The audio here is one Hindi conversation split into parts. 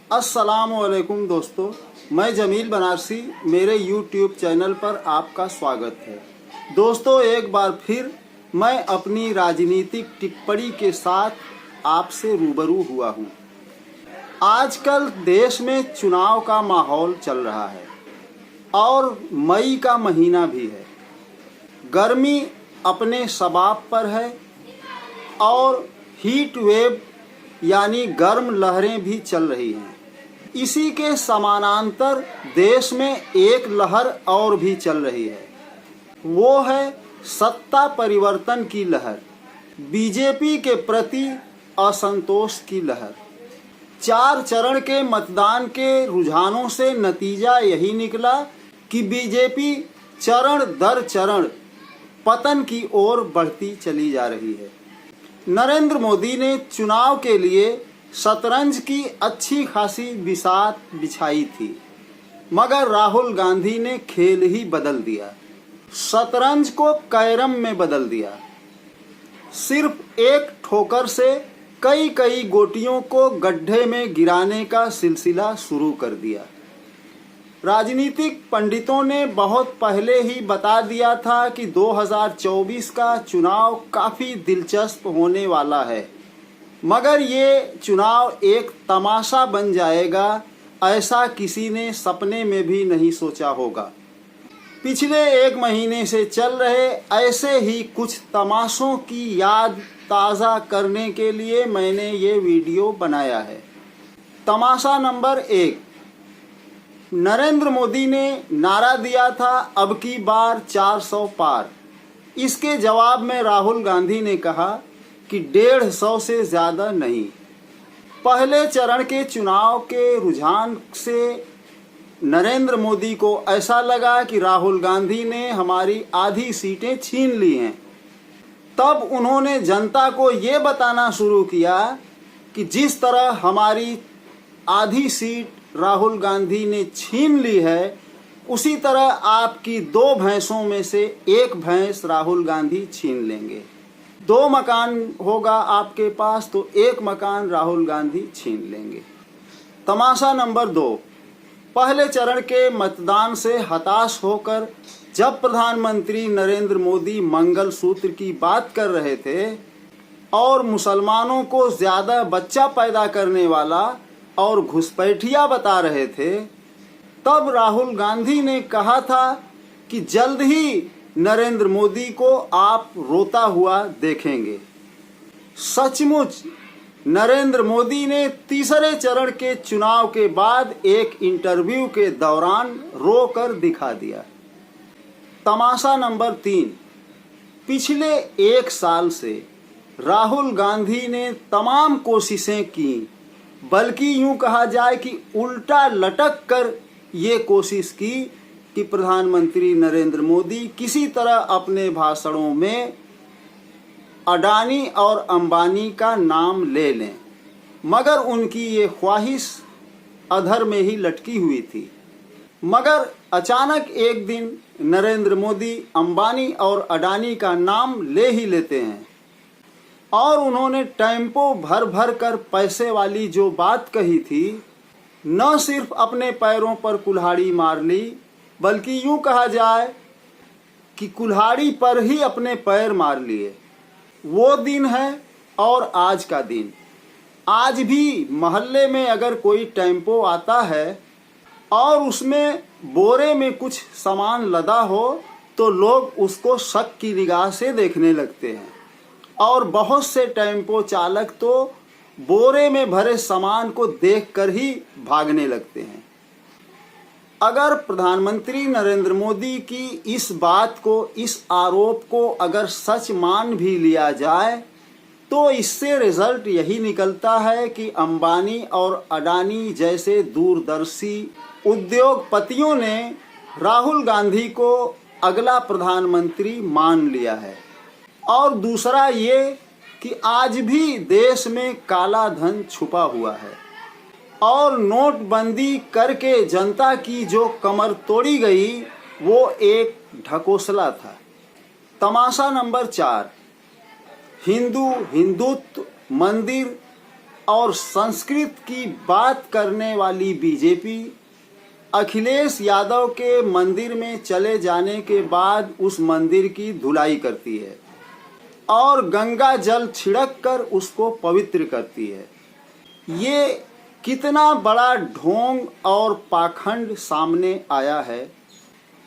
अस्सलामुअलैकुम दोस्तों, मैं जमील बनारसी, मेरे YouTube चैनल पर आपका स्वागत है। दोस्तों, एक बार फिर मैं अपनी राजनीतिक टिप्पणी के साथ आपसे रूबरू हुआ हूँ। आजकल देश में चुनाव का माहौल चल रहा है और मई का महीना भी है। गर्मी अपने शबाब पर है और हीट वेव यानी गर्म लहरें भी चल रही हैं। इसी के समानांतर देश में एक लहर और भी चल रही है, वो है सत्ता परिवर्तन की लहर, बीजेपी के प्रति असंतोष की लहर। 4 चरण के मतदान के रुझानों से नतीजा यही निकला कि बीजेपी चरण दर चरण पतन की ओर बढ़ती चली जा रही है। नरेंद्र मोदी ने चुनाव के लिए शतरंज की अच्छी खासी बिसात बिछाई थी, मगर राहुल गांधी ने खेल ही बदल दिया, शतरंज को कैरम में बदल दिया। सिर्फ एक ठोकर से कई कई गोटियों को गड्ढे में गिराने का सिलसिला शुरू कर दिया। राजनीतिक पंडितों ने बहुत पहले ही बता दिया था कि 2024 का चुनाव काफ़ी दिलचस्प होने वाला है, मगर ये चुनाव एक तमाशा बन जाएगा, ऐसा किसी ने सपने में भी नहीं सोचा होगा। पिछले 1 महीने से चल रहे ऐसे ही कुछ तमाशों की याद ताज़ा करने के लिए मैंने ये वीडियो बनाया है। तमाशा नंबर 1, नरेंद्र मोदी ने नारा दिया था अब की बार 400 पार। इसके जवाब में राहुल गांधी ने कहा कि 150 से ज़्यादा नहीं। पहले चरण के चुनाव के रुझान से नरेंद्र मोदी को ऐसा लगा कि राहुल गांधी ने हमारी आधी सीटें छीन ली हैं। तब उन्होंने जनता को ये बताना शुरू किया कि जिस तरह हमारी आधी सीट राहुल गांधी ने छीन ली है, उसी तरह आपकी 2 भैंसों में से 1 भैंस राहुल गांधी छीन लेंगे। 2 मकान होगा आपके पास तो 1 मकान राहुल गांधी छीन लेंगे। तमाशा नंबर 2, पहले चरण के मतदान से हताश होकर जब प्रधानमंत्री नरेंद्र मोदी मंगलसूत्र की बात कर रहे थे और मुसलमानों को ज़्यादा बच्चा पैदा करने वाला और घुसपैठिया बता रहे थे, तब राहुल गांधी ने कहा था कि जल्द ही नरेंद्र मोदी को आप रोता हुआ देखेंगे। सचमुच नरेंद्र मोदी ने तीसरे चरण के चुनाव के बाद एक इंटरव्यू के दौरान रोकर दिखा दिया। तमाशा नंबर 3, पिछले 1 साल से राहुल गांधी ने तमाम कोशिशें की, बल्कि यूं कहा जाए कि उल्टा लटक कर ये कोशिश की कि प्रधानमंत्री नरेंद्र मोदी किसी तरह अपने भाषणों में अडानी और अंबानी का नाम ले लें, मगर उनकी ये ख्वाहिश अधर में ही लटकी हुई थी। मगर अचानक एक दिन नरेंद्र मोदी अंबानी और अडानी का नाम ले ही लेते हैं और उन्होंने टेम्पो भर भर कर पैसे वाली जो बात कही थी, न सिर्फ अपने पैरों पर कुल्हाड़ी मार ली, बल्कि यूं कहा जाए कि कुल्हाड़ी पर ही अपने पैर मार लिए। वो दिन है और आज का दिन। आज भी मोहल्ले में अगर कोई टेम्पो आता है और उसमें बोरे में कुछ सामान लदा हो तो लोग उसको शक की निगाह से देखने लगते हैं और बहुत से टेम्पो चालक तो बोरे में भरे सामान को देखकर ही भागने लगते हैं। अगर प्रधानमंत्री नरेंद्र मोदी की इस बात को, इस आरोप को अगर सच मान भी लिया जाए तो इससे रिजल्ट यही निकलता है कि अंबानी और अडानी जैसे दूरदर्शी उद्योगपतियों ने राहुल गांधी को अगला प्रधानमंत्री मान लिया है। और दूसरा ये कि आज भी देश में काला धन छुपा हुआ है और नोटबंदी करके जनता की जो कमर तोड़ी गई वो एक ढकोसला था। तमाशा नंबर 4, हिंदुत्व, मंदिर और संस्कृत की बात करने वाली बीजेपी अखिलेश यादव के मंदिर में चले जाने के बाद उस मंदिर की धुलाई करती है और गंगा जल छिड़क कर उसको पवित्र करती है। ये कितना बड़ा ढोंग और पाखंड सामने आया है।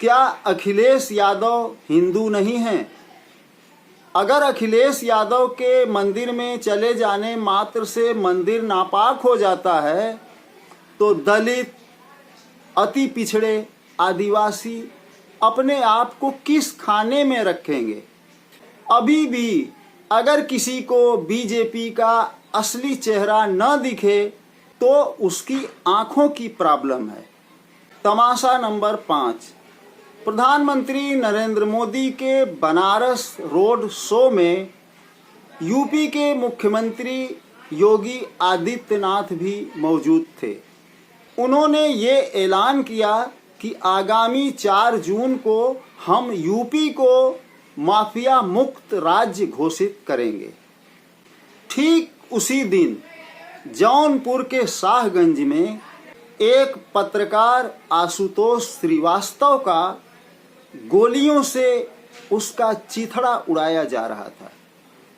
क्या अखिलेश यादव हिंदू नहीं हैं? अगर अखिलेश यादव के मंदिर में चले जाने मात्र से मंदिर नापाक हो जाता है तो दलित, अति पिछड़े, आदिवासी अपने आप को किस खाने में रखेंगे? अभी भी अगर किसी को बीजेपी का असली चेहरा न दिखे तो उसकी आंखों की प्रॉब्लम है। तमाशा नंबर 5। प्रधानमंत्री नरेंद्र मोदी के बनारस रोड शो में यूपी के मुख्यमंत्री योगी आदित्यनाथ भी मौजूद थे। उन्होंने ये ऐलान किया कि आगामी 4 जून को हम यूपी को माफिया मुक्त राज्य घोषित करेंगे। ठीक उसी दिन जौनपुर के शाहगंज में एक पत्रकार आशुतोष श्रीवास्तव का गोलियों से उसका चिथड़ा उड़ाया जा रहा था।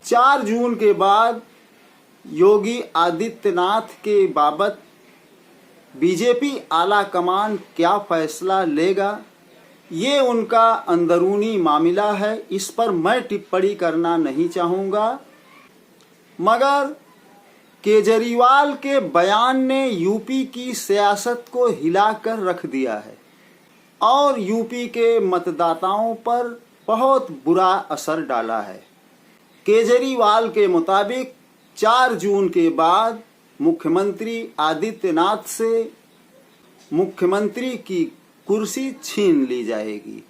4 जून के बाद योगी आदित्यनाथ के बाबत बीजेपी आला कमान क्या फैसला लेगा, ये उनका अंदरूनी मामला है। इस पर मैं टिप्पणी करना नहीं चाहूँगा, मगर केजरीवाल के बयान ने यूपी की सियासत को हिलाकर रख दिया है और यूपी के मतदाताओं पर बहुत बुरा असर डाला है। केजरीवाल के मुताबिक 4 जून के बाद मुख्यमंत्री आदित्यनाथ से मुख्यमंत्री की कुर्सी छीन ली जाएगी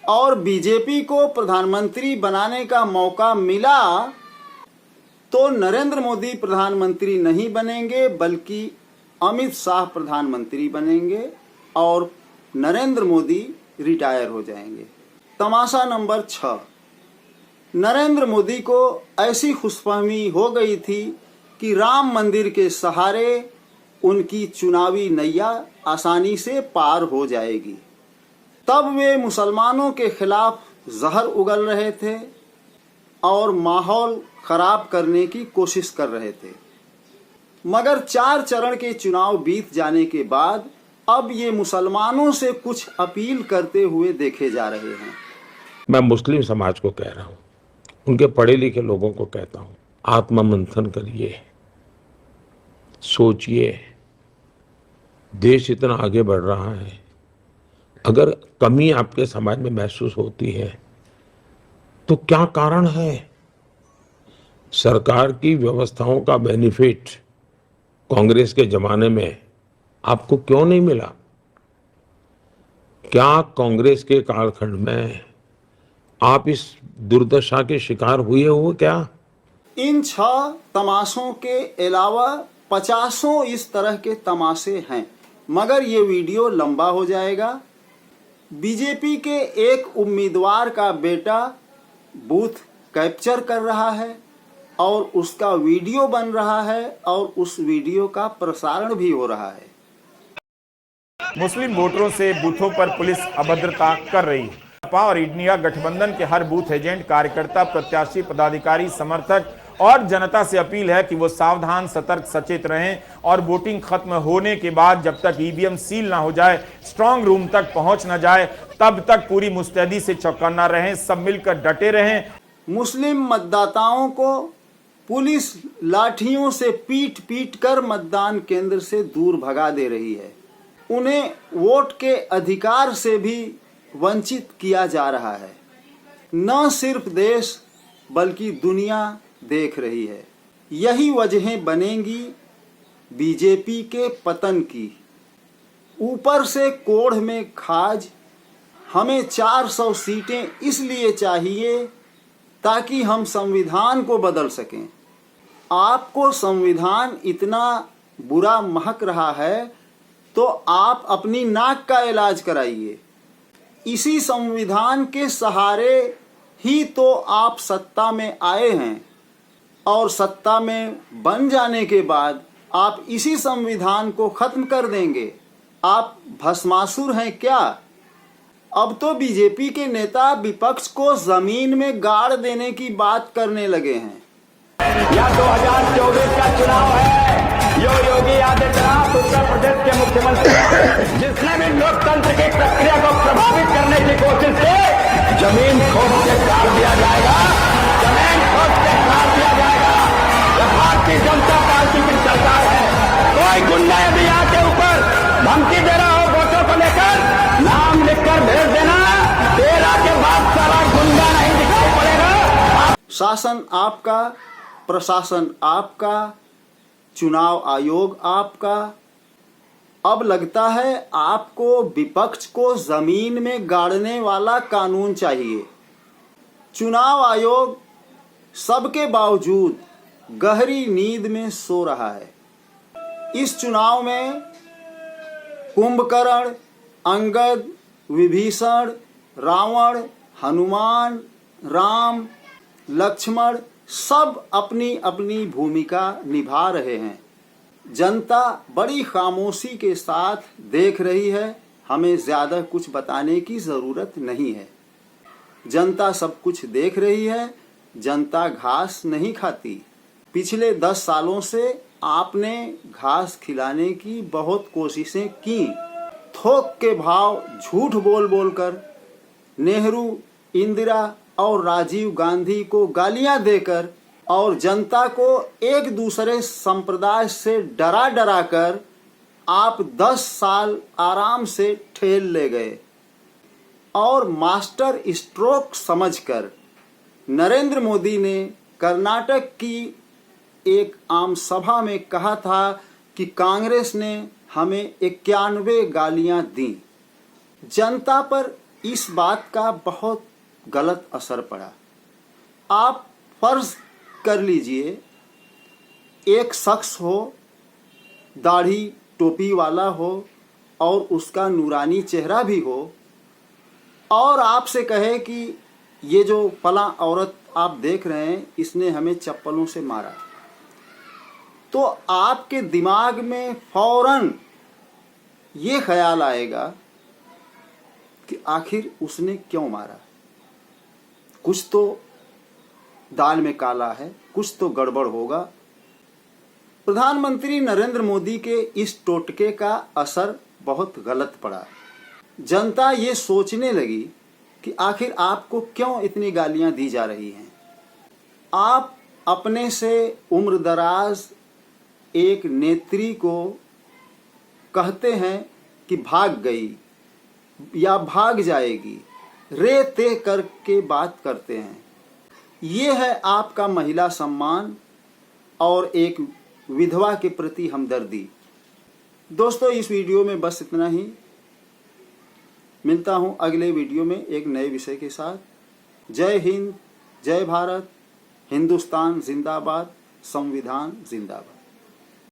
और बीजेपी को प्रधानमंत्री बनाने का मौका मिला तो नरेंद्र मोदी प्रधानमंत्री नहीं बनेंगे बल्कि अमित शाह प्रधानमंत्री बनेंगे और नरेंद्र मोदी रिटायर हो जाएंगे। तमाशा नंबर 6। नरेंद्र मोदी को ऐसी खुशफहमी हो गई थी कि राम मंदिर के सहारे उनकी चुनावी नैया आसानी से पार हो जाएगी। तब वे मुसलमानों के खिलाफ जहर उगल रहे थे और माहौल खराब करने की कोशिश कर रहे थे। मगर 4 चरण के चुनाव बीत जाने के बाद अब ये मुसलमानों से कुछ अपील करते हुए देखे जा रहे हैं। मैं मुस्लिम समाज को कह रहा हूँ, उनके पढ़े लिखे लोगों को कहता हूँ, आत्ममंथन करिए, सोचिए। देश इतना आगे बढ़ रहा है, अगर कमी आपके समाज में महसूस होती है तो क्या कारण है? सरकार की व्यवस्थाओं का बेनिफिट कांग्रेस के जमाने में आपको क्यों नहीं मिला? क्या कांग्रेस के कालखंड में आप इस दुर्दशा के शिकार हुए हो क्या? इन 6 तमाशों के अलावा 50 इस तरह के तमाशे हैं, मगर ये वीडियो लंबा हो जाएगा। बीजेपी के एक उम्मीदवार का बेटा बूथ कैप्चर कर रहा है और उसका वीडियो बन रहा है और उस वीडियो का प्रसारण भी हो रहा है। मुस्लिम वोटरों से बूथों पर पुलिस अभद्रता कर रही है। सपा और इंडिया गठबंधन के हर बूथ एजेंट, कार्यकर्ता, प्रत्याशी, पदाधिकारी, समर्थक और जनता से अपील है कि वो सावधान, सतर्क, सचेत रहें और वोटिंग खत्म होने के बाद जब तक ईवीएम सील ना हो जाए, स्ट्रांग रूम तक पहुंच ना जाए, तब तक पूरी मुस्तैदी से चौकन्ना रहें, सब मिलकर डटे रहें। मुस्लिम मतदाताओं को पुलिस लाठियों से पीट पीट कर मतदान केंद्र से दूर भगा दे रही है। उन्हें वोट के अधिकार से भी वंचित किया जा रहा है। न सिर्फ देश बल्कि दुनिया देख रही है। यही वजहें बनेंगी बीजेपी के पतन की। ऊपर से कोढ़ में खाज। हमें 400 सीटें इसलिए चाहिए ताकि हम संविधान को बदल सकें। आपको संविधान इतना बुरा महक रहा है तो आप अपनी नाक का इलाज कराइए। इसी संविधान के सहारे ही तो आप सत्ता में आए हैं और सत्ता में बन जाने के बाद आप इसी संविधान को खत्म कर देंगे। आप भस्मासुर हैं क्या? अब तो बीजेपी के नेता विपक्ष को जमीन में गाड़ देने की बात करने लगे हैं। यह 2024 का चुनाव है। योगी आदित्यनाथ उत्तर प्रदेश के मुख्यमंत्री, जिसने भी लोकतंत्र की प्रक्रिया को प्रभावित करने की कोशिश की, जमीन खोद के काट दिया जाएगा। जमीन खोद के काट दिया जाएगा। यह भारतीय जनता पार्टी की सरकार है। कोई गुंडा यदि यहाँ के ऊपर धमकी दे रहा हो वोटों को लेकर, नाम लिखकर भेज देना। 13 के बाद सारा गुंडा नहीं दिखाई पड़ेगा। शासन आपका, प्रशासन आपका, चुनाव आयोग आपका। अब लगता है आपको विपक्ष को जमीन में गाड़ने वाला कानून चाहिए। चुनाव आयोग सबके बावजूद गहरी नींद में सो रहा है। इस चुनाव में कुंभकर्ण, अंगद, विभीषण, रावण, हनुमान, राम, लक्ष्मण सब अपनी अपनी भूमिका निभा रहे हैं। जनता बड़ी खामोशी के साथ देख रही है। हमें ज्यादा कुछ बताने की जरूरत नहीं है। जनता सब कुछ देख रही है। जनता घास नहीं खाती। पिछले 10 सालों से आपने घास खिलाने की बहुत कोशिशें की। थोक के भाव झूठ बोल बोलकर नेहरू, इंदिरा और राजीव गांधी को गालियां देकर और जनता को एक दूसरे संप्रदाय से डरा डरा कर आप 10 साल आराम से ठेल ले गए। और मास्टर स्ट्रोक समझकर नरेंद्र मोदी ने कर्नाटक की एक आम सभा में कहा था कि कांग्रेस ने हमें 91 गालियां दी। जनता पर इस बात का बहुत गलत असर पड़ा। आप फर्ज कर लीजिए एक शख्स हो, दाढ़ी टोपी वाला हो और उसका नूरानी चेहरा भी हो और आपसे कहे कि ये जो फला औरत आप देख रहे हैं इसने हमें चप्पलों से मारा, तो आपके दिमाग में फौरन ये ख्याल आएगा कि आखिर उसने क्यों मारा। कुछ तो दाल में काला है, कुछ तो गड़बड़ होगा। प्रधानमंत्री नरेंद्र मोदी के इस टोटके का असर बहुत गलत पड़ा। जनता ये सोचने लगी कि आखिर आपको क्यों इतनी गालियां दी जा रही हैं। आप अपने से उम्रदराज एक नेत्री को कहते हैं कि भाग गई या भाग जाएगी, रे ते करके बात करते हैं। ये है आपका महिला सम्मान और एक विधवा के प्रति हमदर्दी। दोस्तों, इस वीडियो में बस इतना ही। मिलता हूं अगले वीडियो में एक नए विषय के साथ। जय हिंद, जय भारत, हिंदुस्तान जिंदाबाद, संविधान जिंदाबाद।